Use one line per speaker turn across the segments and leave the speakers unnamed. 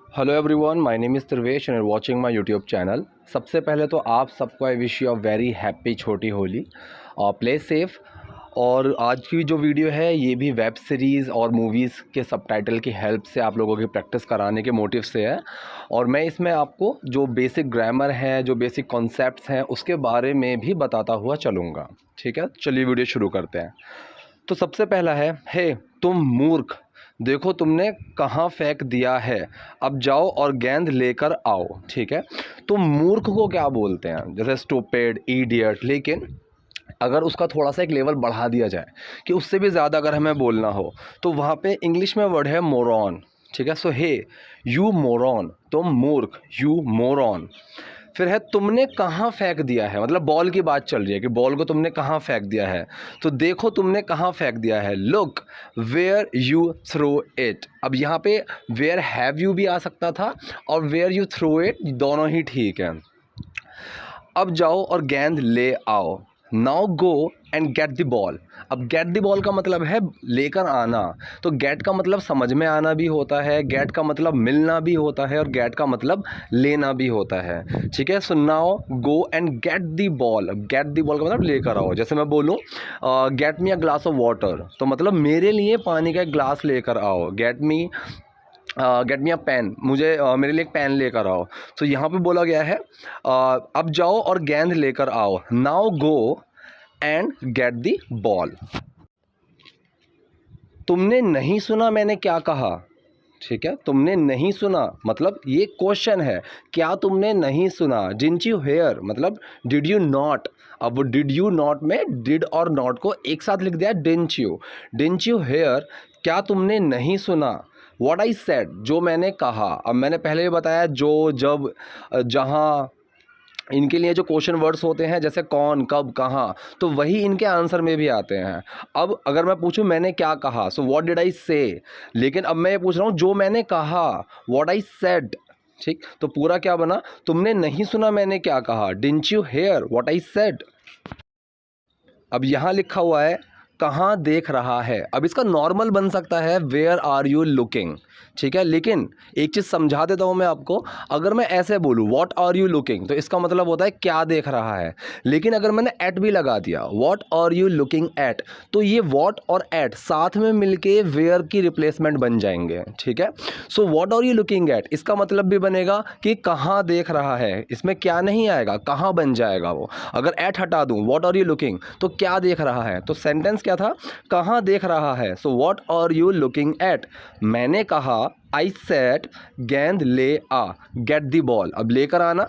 Hello everyone, my name is Trivesh and watching my YouTube channel. सबसे पहले तो आप सबको I wish you a very happy छोटी होली और प्ले सेफ। और आज की जो वीडियो है ये भी वेब सीरीज़ और मूवीज़ के सबटाइटल की हेल्प से आप लोगों की प्रैक्टिस कराने के मोटिव से है। और मैं इसमें आपको जो बेसिक ग्रामर है, जो बेसिक कॉन्सेप्ट्स हैं, उसके बारे में भी बताता हुआ चलूँगा। ठीक है, चलिए वीडियो शुरू करते हैं। तो सबसे पहला है, हे तुम मूर्ख, देखो तुमने कहाँ फेंक दिया है, अब जाओ और गेंद लेकर आओ। ठीक है, तो मूर्ख को क्या बोलते हैं, जैसे स्टूपिड, इडियट। लेकिन अगर उसका थोड़ा सा एक लेवल बढ़ा दिया जाए कि उससे भी ज़्यादा अगर हमें बोलना हो तो वहाँ पे इंग्लिश में वर्ड है मोरॉन। ठीक है, सो हे यू मोरॉन, तुम मूर्ख, यू मोरॉन। फिर है तुमने कहाँ फेंक दिया है, मतलब बॉल की बात चल रही है कि बॉल को तुमने कहाँ फेंक दिया है। तो देखो तुमने कहाँ फेंक दिया है, look where you throw it. अब यहाँ पे वेयर हैव यू भी आ सकता था और वेयर यू थ्रो इट, दोनों ही ठीक है। अब जाओ और गेंद ले आओ, now go and get the ball. अब गेट द बॉल का मतलब है लेकर आना। तो गेट का मतलब समझ में आना भी होता है, गेट का मतलब मिलना भी होता है, और गेट का मतलब लेना भी होता है। ठीक है, so now go and get the ball. Get the ball का मतलब लेकर आओ। जैसे मैं बोलूँ get me a glass of water, तो मतलब मेरे लिए पानी का एक ग्लास लेकर आओ। गेट मी अ पेन, मुझे मेरे लिए एक पेन लेकर आओ। तो यहाँ पे बोला गया है अब जाओ और गेंद लेकर आओ, now go and get the ball. तुमने नहीं सुना मैंने क्या कहा। ठीक है, तुमने नहीं सुना मतलब ये क्वेश्चन है, क्या तुमने नहीं सुना। डिडंट यू हेयर मतलब डिड यू नॉट। अब वो डिड यू नॉट में डिड और नॉट को एक साथ लिख दिया, डिडंट यू हेयर, क्या तुमने नहीं सुना। व्हाट आई सेड, जो मैंने कहा। अब मैंने पहले भी बताया जो, जब, जहाँ, इनके लिए जो क्वेश्चन वर्ड्स होते हैं जैसे कौन, कब, कहाँ, तो वही इनके आंसर में भी आते हैं। अब अगर मैं पूछूं मैंने क्या कहा, सो व्हाट डिड आई से। लेकिन अब मैं ये पूछ रहा हूँ जो मैंने कहा, व्हाट आई सेड। ठीक, तो पूरा क्या बना, तुमने नहीं सुना मैंने क्या कहा, didn't you hear what I said. अब यहाँ लिखा हुआ है कहाँ देख रहा है। अब इसका नॉर्मल बन सकता है वेयर आर यू लुकिंग। ठीक है, लेकिन एक चीज़ समझा देता हूँ मैं आपको। अगर मैं ऐसे बोलूँ व्हाट आर यू लुकिंग, तो इसका मतलब होता है क्या देख रहा है। लेकिन अगर मैंने एट भी लगा दिया, what are you looking at, तो ये व्हाट और एट साथ में मिलके वेयर की रिप्लेसमेंट बन जाएंगे। ठीक है, so what are you looking at, इसका मतलब भी बनेगा कि कहाँ देख रहा है। इसमें क्या नहीं आएगा, कहाँ बन जाएगा वो। अगर एट हटा दूँ, व्हाट आर यू लुकिंग, तो क्या देख रहा है। तो सेंटेंस क्या था, कहाँ देख रहा है। So what are you looking at, मैंने कहा आई सेड गेंद ले आ, गेट द बॉल। अब लेकर आना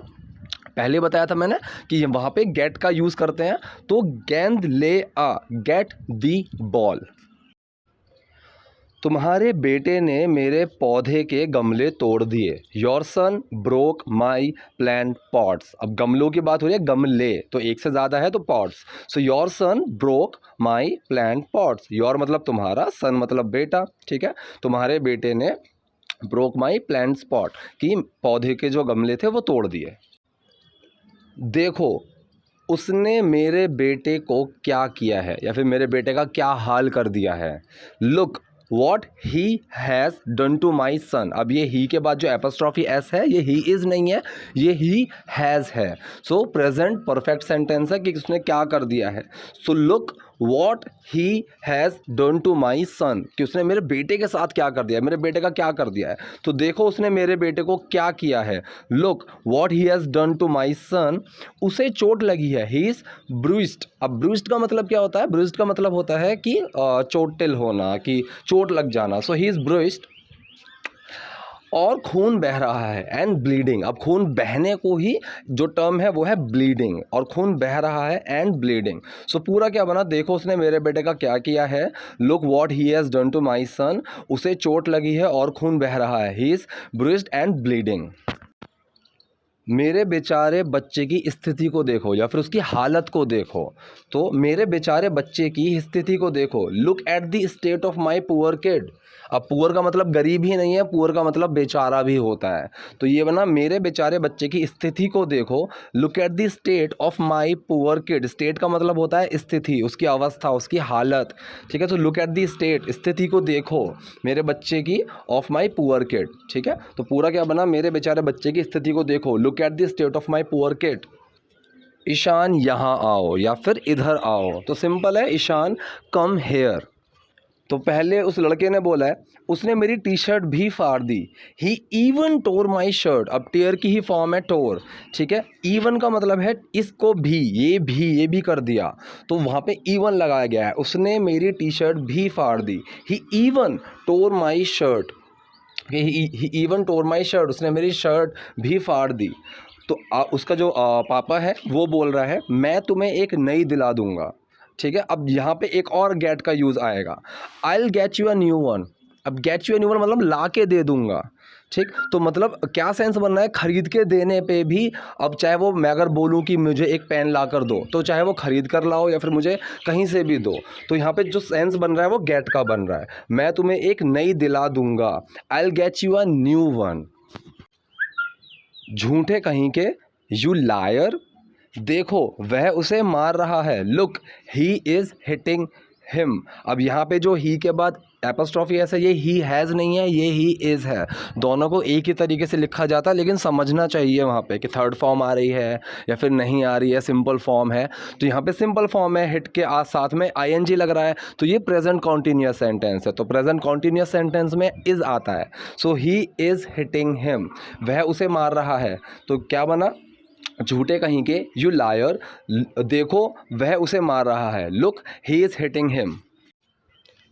पहले बताया था मैंने कि वहाँ पे गेट का यूज़ करते हैं, तो गेंद ले आ, गेट द बॉल। तुम्हारे बेटे ने मेरे पौधे के गमले तोड़ दिए, your son broke my plant pots. अब गमलों की बात हो रही है, गमले तो एक से ज़्यादा है तो pots. So your son broke my plant pots, your मतलब तुम्हारा, सन मतलब बेटा। ठीक है, तुम्हारे बेटे ने ब्रोक माई प्लांट पॉट, कि पौधे के जो गमले थे वो तोड़ दिए। देखो उसने मेरे बेटे को क्या किया है, या फिर मेरे बेटे का क्या हाल कर दिया है। Look what he has done to my son. अब ये ही के बाद जो एपोस्ट्रॉफी एस है ये ही इज़ नहीं है, ये ही हैज़ है। सो प्रेजेंट परफेक्ट सेंटेंस है कि उसने क्या कर दिया है। So look what he has done to my son, कि उसने मेरे बेटे के साथ क्या कर दिया है, मेरे बेटे का क्या कर दिया है। तो देखो उसने मेरे बेटे को क्या किया है। Look what he has done to my son, उसे चोट लगी है, ही इज़ ब्रूइस्ड। अब ब्रूइस्ड का मतलब क्या होता है, ब्रूइस्ड का मतलब होता है कि चोटिल होना, कि चोट लग जाना। सो ही इज़ ब्रूइस्ड, और खून बह रहा है, एंड ब्लीडिंग। अब खून बहने को ही जो टर्म है वो है ब्लीडिंग, और खून बह रहा है एंड ब्लीडिंग। सो पूरा क्या बना, देखो उसने मेरे बेटे का क्या किया है। Look what he has done to my son, उसे चोट लगी है और खून बह रहा है, he is bruised and bleeding. मेरे बेचारे बच्चे की स्थिति को देखो, या फिर उसकी हालत को देखो। तो मेरे बेचारे बच्चे की स्थिति को देखो, look at the state of my poor kid. अब पुअर का मतलब गरीब ही नहीं है, पुअर का मतलब बेचारा भी होता है। तो ये बना मेरे बेचारे बच्चे की स्थिति को देखो, look at the state of my poor kid. State का मतलब होता है स्थिति, उसकी अवस्था, उसकी हालत, ठीक है। तो लुक एट द स्टेट, स्थिति को देखो मेरे बच्चे की, ऑफ माई पुअर किड, ठीक है। तो पूरा क्या बना, मेरे बेचारे बच्चे की स्थिति को देखो, look at the state of my poor kid. Ishaan यहाँ आओ या फिर इधर आओ, तो सिंपल है, ईशान कम हेयर। तो पहले उस लड़के ने बोला है उसने मेरी टी शर्ट भी फाड़ दी, he even tore my shirt. अब टेयर की ही फॉर्म है टोर, ठीक है। इवन का मतलब है इसको भी, ये भी कर दिया, तो वहाँ पे इवन लगाया गया है। उसने मेरी टी शर्ट भी फाड़ दी, he even tore my shirt, he even tore my shirt, उसने मेरी शर्ट भी फाड़ दी। तो उसका जो पापा है वो बोल रहा है मैं तुम्हें एक नई दिला दूंगा, ठीक है। अब यहाँ पे एक और गेट का यूज़ आएगा, I will get you a new one. अब get you a new one मतलब ला के दे दूंगा, ठीक। तो मतलब क्या सेंस बन रहा है, खरीद के देने पे भी। अब चाहे वो मैं अगर बोलूँ कि मुझे एक पेन ला कर दो, तो चाहे वो खरीद कर लाओ या फिर मुझे कहीं से भी दो, तो यहाँ पे जो सेंस बन रहा है वो गेट का बन रहा है। मैं तुम्हें एक नई दिला दूंगा, आई will get you a new one. झूठे कहीं के, यू लायर। देखो वह उसे मार रहा है, look he is hitting him. अब यहाँ पे जो ही के बाद एपोस्ट्रॉफी ऐसा, ये ही हैज़ नहीं है, ये ही इज़ है। दोनों को एक ही तरीके से लिखा जाता है, लेकिन समझना चाहिए वहाँ पे कि थर्ड फॉर्म आ रही है या फिर नहीं आ रही है, सिंपल फॉर्म है। तो यहाँ पे सिंपल फॉर्म है, हिट के साथ में आईएनजी लग रहा है, तो ये प्रेजेंट कॉन्टीन्यूअस सेंटेंस है। तो प्रेजेंट कॉन्टीन्यूअस सेंटेंस में इज़ आता है। सो ही इज़ हिटिंग हिम, वह उसे मार रहा है। तो क्या बना, झूठे कहीं के, यू लायर। देखो वह उसे मार रहा है, look he is hitting him.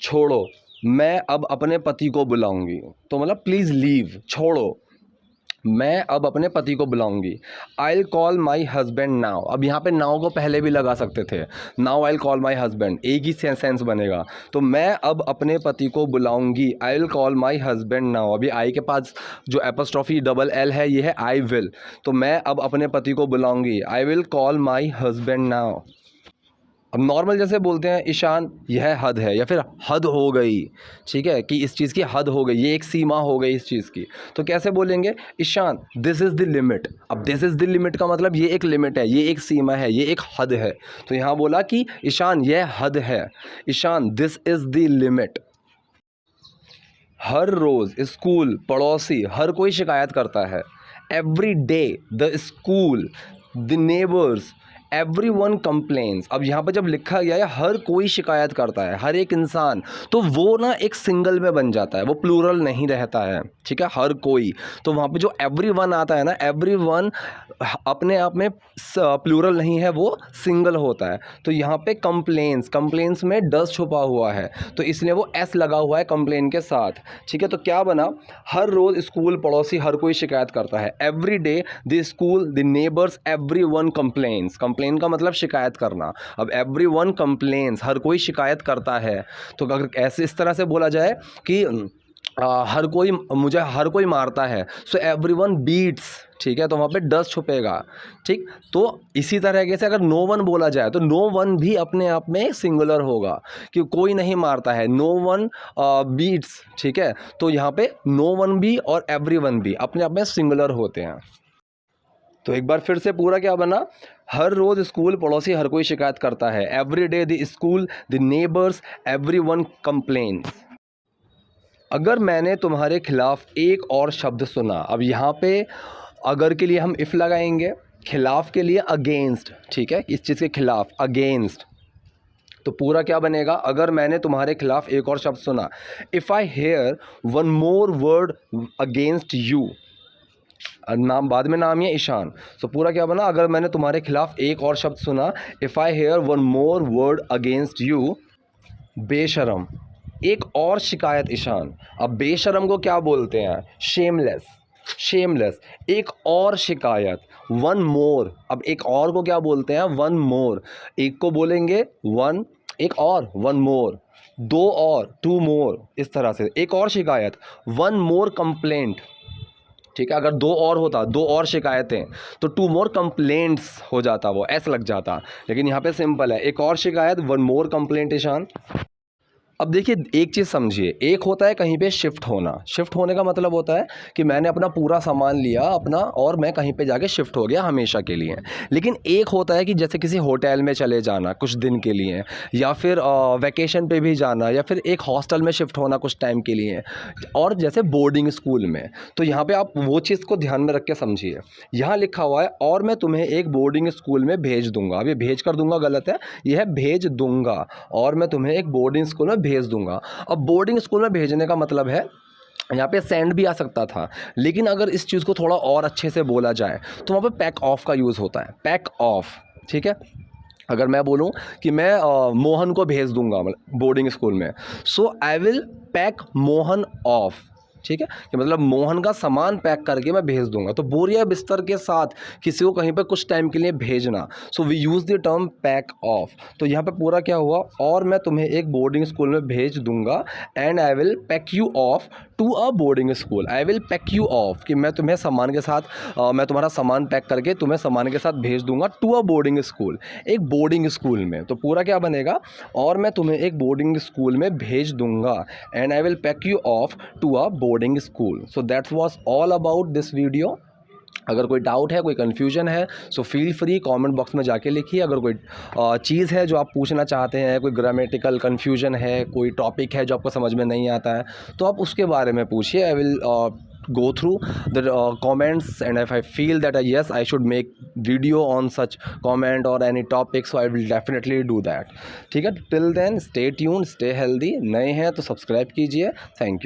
छोड़ो, मैं अब अपने पति को बुलाऊंगी। तो मतलब प्लीज़ लीव, छोड़ो, मैं अब अपने पति को बुलाऊंगी। I will call my husband now. अब यहाँ पे नाउ को पहले भी लगा सकते थे, now I will call my husband, एक ही सेंस बनेगा। तो मैं अब अपने पति को बुलाऊंगी, I will call my husband now. अभी आई के पास जो एपोस्ट्रॉफी डबल एल है ये है आई विल, तो मैं अब अपने पति को बुलाऊंगी, I will call my husband now. अब नॉर्मल जैसे बोलते हैं ईशान यह हद है या फिर हद हो गई, ठीक है, कि इस चीज़ की हद हो गई, ये एक सीमा हो गई इस चीज़ की। तो कैसे बोलेंगे, Ishaan this is the limit. अब दिस इज़ द लिमिट का मतलब ये एक लिमिट है, ये एक सीमा है, ये एक हद है। तो यहाँ बोला कि ईशान यह हद है, Ishaan this is the limit. हर रोज़ स्कूल, पड़ोसी, हर कोई शिकायत करता है। Every day the school, the neighbours, everyone complains. अब यहाँ पर जब लिखा गया है हर कोई शिकायत करता है, हर एक इंसान, तो वो ना एक सिंगल में बन जाता है, वो प्लूरल नहीं रहता है, ठीक है, हर कोई। तो वहाँ पे जो एवरी वन आता है ना, एवरी वन अपने आप में प्लूरल नहीं है, वो सिंगल होता है। तो यहाँ पे कंप्लेन्स, कंप्लेन्स में डस छुपा हुआ है, तो इसलिए वो एस लगा हुआ है कंप्लेन के साथ, ठीक है। तो क्या बना, हर रोज़ स्कूल, पड़ोसी, हर कोई शिकायत करता है। Every day the school, the neighbours, everyone complains. Complain का मतलब शिकायत करना। अब एवरी वन कंप्लेन्स, हर कोई शिकायत करता है। तो अगर ऐसे इस तरह से बोला जाए कि हर कोई, मुझे हर कोई मारता है, सो एवरी वन बीट्स, ठीक है, तो वहाँ पे डस छुपेगा, ठीक। तो इसी तरीके से अगर नो वन बोला जाए तो नो वन भी अपने आप में सिंगुलर होगा, कि कोई नहीं मारता है, नो वन बीट्स, ठीक है। तो यहाँ पे नो वन भी और एवरी वन भी अपने आप में सिंगुलर होते हैं। तो एक बार फिर से पूरा क्या बना, हर रोज़ स्कूल, पड़ोसी, हर कोई शिकायत करता है। Every day the school, the neighbours, everyone complains. अगर मैंने तुम्हारे खिलाफ एक और शब्द सुना। अब यहाँ पे अगर के लिए हम इफ़ लगाएंगे, खिलाफ के लिए अगेंस्ट, ठीक है, इस चीज़ के खिलाफ अगेंस्ट। तो पूरा क्या बनेगा, अगर मैंने तुम्हारे खिलाफ एक और शब्द सुना, if I here one more word against you. नाम बाद में नाम है ईशान। तो पूरा क्या बना, अगर मैंने तुम्हारे खिलाफ एक और शब्द सुना, if I here one more word against you. बेशरम, एक और शिकायत ईशान। अब बेशरम को क्या बोलते हैं, शेमलेस, शेमलेस, एक और शिकायत। वन मोर, अब एक और को क्या बोलते हैं, वन मोर। एक को बोलेंगे वन, एक और, वन मोर, दो और, टू मोर, इस तरह से एक और शिकायत। वन मोर कंप्लेंट, ठीक है, अगर दो और होता, दो और शिकायतें, तो टू मोर कंप्लेंट्स हो जाता, वो एस लग जाता। लेकिन यहाँ पे सिंपल है, एक और शिकायत, वन मोर कंप्लेंट ईशान। अब देखिए एक चीज़ समझिए, एक होता है कहीं पे शिफ्ट होना। शिफ्ट होने का मतलब होता है कि मैंने अपना पूरा सामान लिया अपना और मैं कहीं पे जाके शिफ्ट हो गया हमेशा के लिए। लेकिन एक होता है कि जैसे किसी होटल में चले जाना कुछ दिन के लिए, या फिर वैकेशन पे भी जाना, या फिर एक हॉस्टल में शिफ्ट होना कुछ टाइम के लिए, और जैसे बोर्डिंग स्कूल में। तो यहाँ पे आप वो चीज़ को ध्यान में रख के समझिए। यहाँ लिखा हुआ है और मैं तुम्हें एक बोर्डिंग स्कूल में भेज दूंगा। अब ये भेज कर दूंगा गलत है, यह है भेज दूंगा, और मैं तुम्हें एक बोर्डिंग स्कूल में भेज दूंगा। अब बोर्डिंग स्कूल में भेजने का मतलब है, यहाँ पे सेंड भी आ सकता था, लेकिन अगर इस चीज़ को थोड़ा और अच्छे से बोला जाए तो वहाँ पे पैक ऑफ का यूज़ होता है। पैक ऑफ, ठीक है। अगर मैं बोलूँ कि मैं मोहन को भेज दूंगा बोर्डिंग स्कूल में, so I will pack Mohan off, ठीक है, कि मतलब मोहन का सामान पैक करके मैं भेज दूंगा। तो बोरिया बिस्तर के साथ किसी को कहीं पे कुछ टाइम के लिए भेजना, so we use the term pack off. तो यहाँ पे पूरा क्या हुआ, और मैं तुम्हें एक बोर्डिंग स्कूल में भेज दूंगा, and I will pack you off to a boarding school. I will pack you off कि मैं तुम्हें सामान के साथ मैं तुम्हारा सामान पैक करके तुम्हें सामान के साथ भेज दूंगा टू अ बोर्डिंग स्कूल, एक बोर्डिंग स्कूल में। तो पूरा क्या बनेगा, और मैं तुम्हें एक बोर्डिंग स्कूल में भेज दूंगा, and I will pack you off to a boarding school. So that was all about this video. अगर कोई डाउट है, कोई कन्फ्यूजन है, so feel free comment box में जाके लिखिए। अगर कोई चीज़ है जो आप पूछना चाहते हैं, कोई ग्रामेटिकल कन्फ्यूजन है, कोई टॉपिक है जो आपको समझ में नहीं आता है, तो आप उसके बारे में पूछिए। I will go through the comments, and if I feel that yes, I should make video on such comment or any topic, so I will definitely do that। ठीक है, till then stay tuned, stay healthy। नए हैं तो subscribe कीजिए। Thank you.